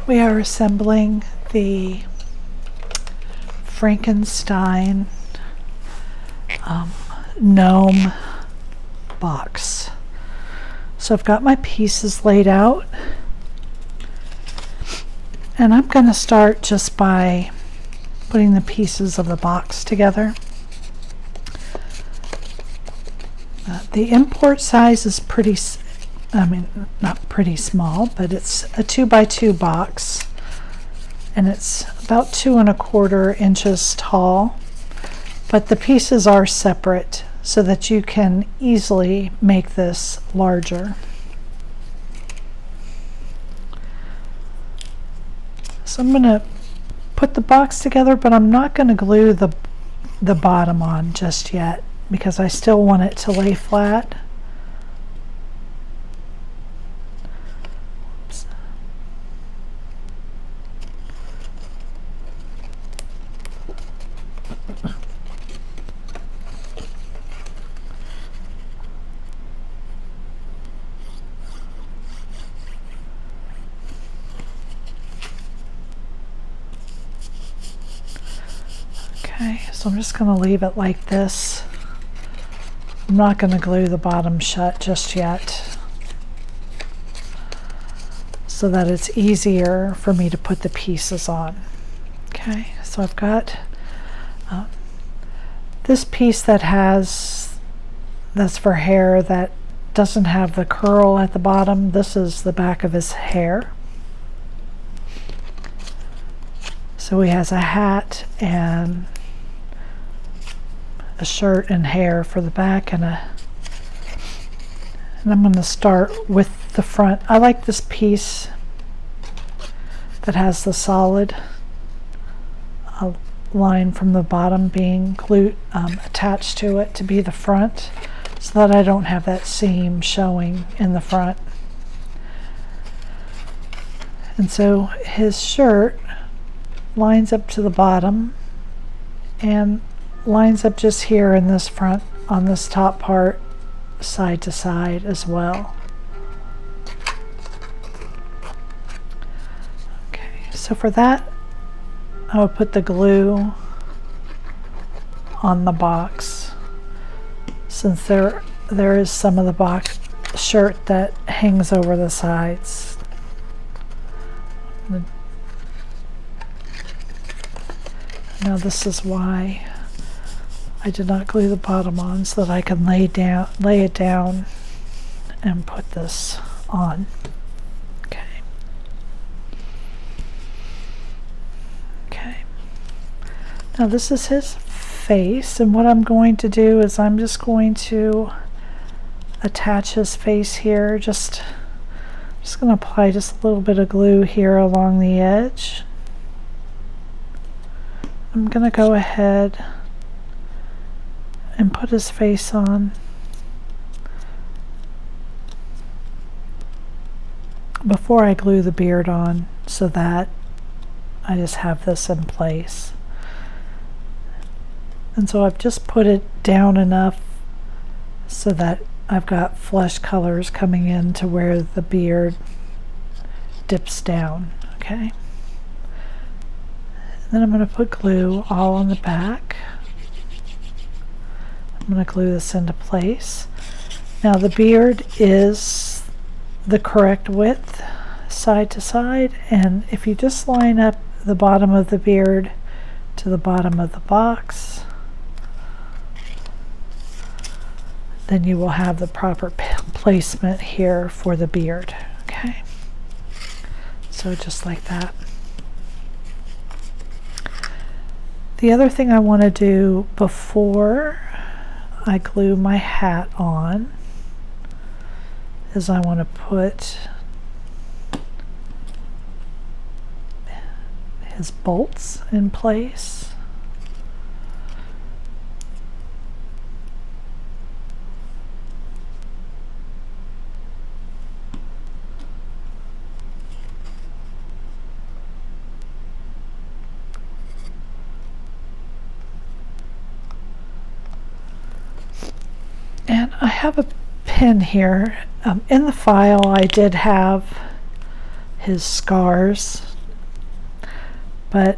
We are assembling the Frankenstein Gnome box. So I've got my pieces laid out, and I'm going to start just by putting the pieces of the box together. The import size is pretty, not pretty small, but it's a 2x2 box, and it's about 2¼ inches tall, but the pieces are separate so that you can easily make this larger. So I'm going to put the box together, but I'm not going to glue the bottom on just yet because I still want it to lay flat. Oops. Okay, so I'm just going to leave it like this. I'm not going to glue the bottom shut just yet, so that it's easier for me to put the pieces on. Okay, so I've got this piece that's for hair that doesn't have the curl at the bottom. This is the back of his hair. So he has a hat and a shirt and hair for the back, and I'm going to start with the front. I like this piece that has the solid line from the bottom being glued attached to it to be the front, so that I don't have that seam showing in the front. And so his shirt lines up to the bottom and lines up just here in this front, on this top part, side to side as well. Okay, so for that I will put the glue on the box, since there is some of the box shirt that hangs over the sides. Now this is why I did not glue the bottom on, so that I can lay it down and put this on. Okay. Okay. Now this is his face, and what I'm going to do is I'm just going to attach his face here. Just going to apply just a little bit of glue here along the edge. I'm going to go ahead and put his face on before I glue the beard on, so that I just have this in place. And so I've just put it down enough so that I've got flesh colors coming in to where the beard dips down. Okay, and then I'm going to put glue all on the back. I'm going to glue this into place. Now the beard is the correct width side to side, and if you just line up the bottom of the beard to the bottom of the box, then you will have the proper placement here for the beard. Okay, so just like that. The other thing I want to do before I glue my hat on is I want to put his bolts in place. And I have a pin here. In the file I did have his scars but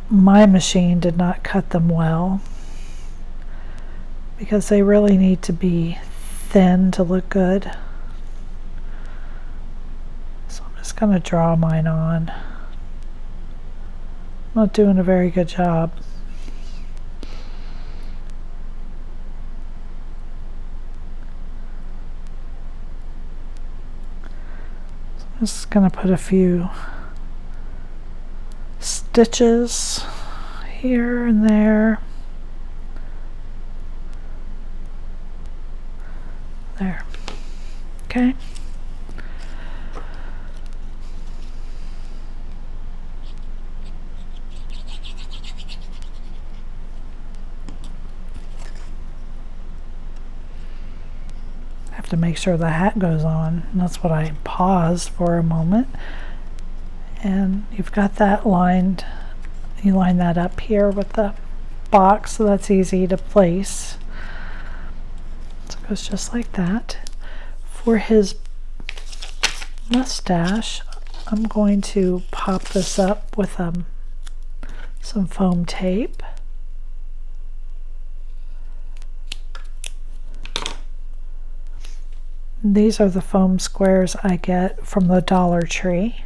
my machine did not cut them well because they really need to be thin to look good. So I'm just going to draw mine on. I'm not doing a very good job. So I'm just going to put a few stitches here and there. There. Okay. I have to make sure the hat goes on. And that's what I paused for a moment. And you've got that lined. You line that up here with the box, so that's easy to place. So it goes just like that. For his mustache, I'm going to pop this up with some foam tape. These are the foam squares I get from the Dollar Tree.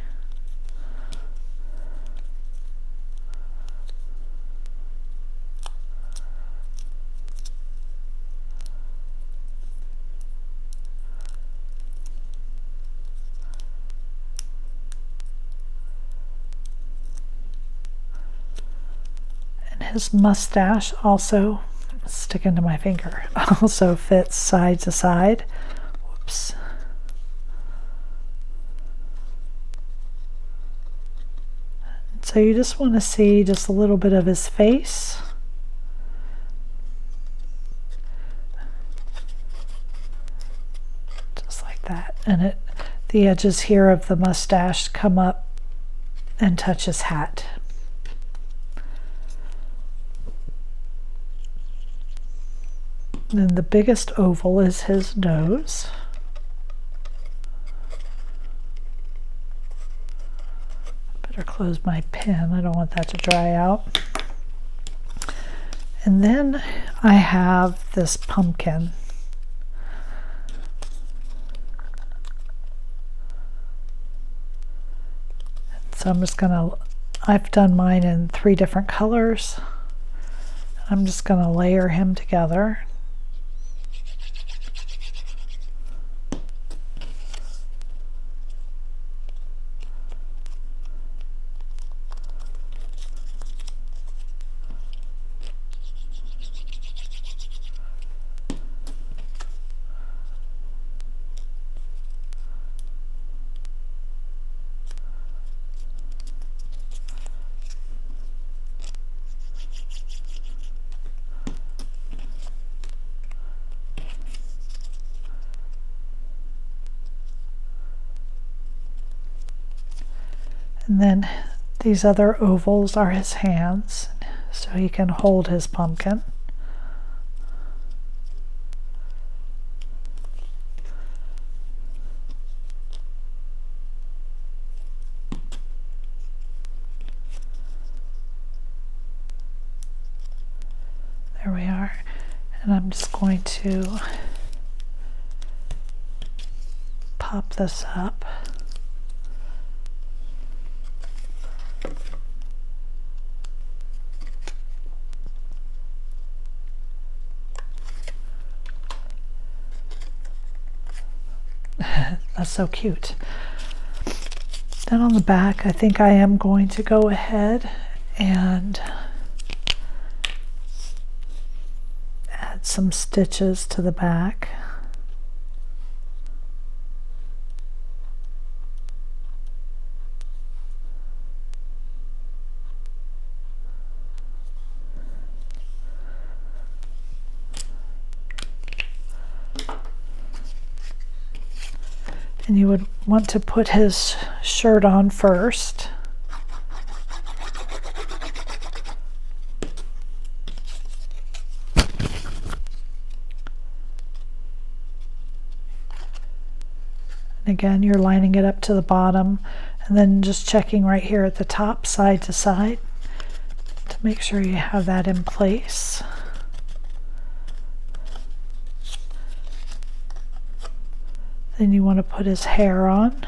His mustache also, sticking to my finger, also fits side to side. Whoops. So you just want to see just a little bit of his face. Just like that. And the edges here of the mustache come up and touch his hat. Then the biggest oval is his nose. Better close my pen, I don't want that to dry out. And then I have this pumpkin. So I'm just gonna, I've done mine in 3 different colors. I'm just gonna layer him together. And then these other ovals are his hands, so he can hold his pumpkin. There we are. And I'm just going to pop this up. That's so cute. Then on the back, I think I am going to go ahead and add some stitches to the back. And you would want to put his shirt on first. And again, you're lining it up to the bottom, And then just checking right here at the top, side to side, to make sure you have that in place. Then you want to put his hair on.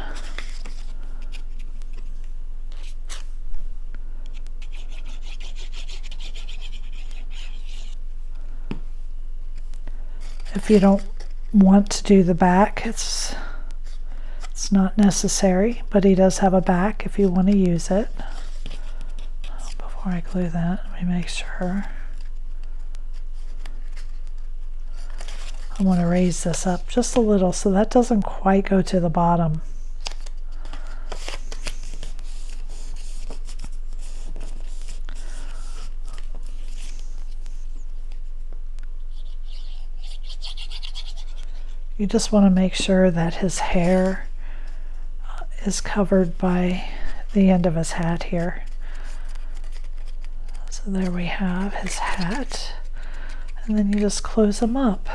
If you don't want to do the back, it's not necessary, but he does have a back if you want to use it. Before I glue that, let me make sure. I want to raise this up just a little so that doesn't quite go to the bottom. You just want to make sure that his hair is covered by the end of his hat here. So there we have his hat, and then you just close him up.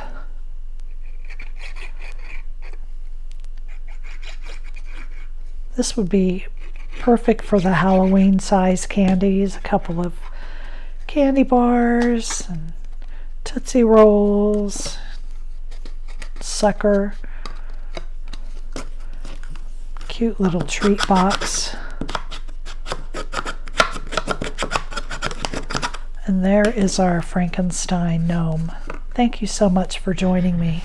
This would be perfect for the Halloween size candies, a couple of candy bars and Tootsie Rolls, sucker, cute little treat box. And there is our Frankenstein gnome. Thank you so much for joining me.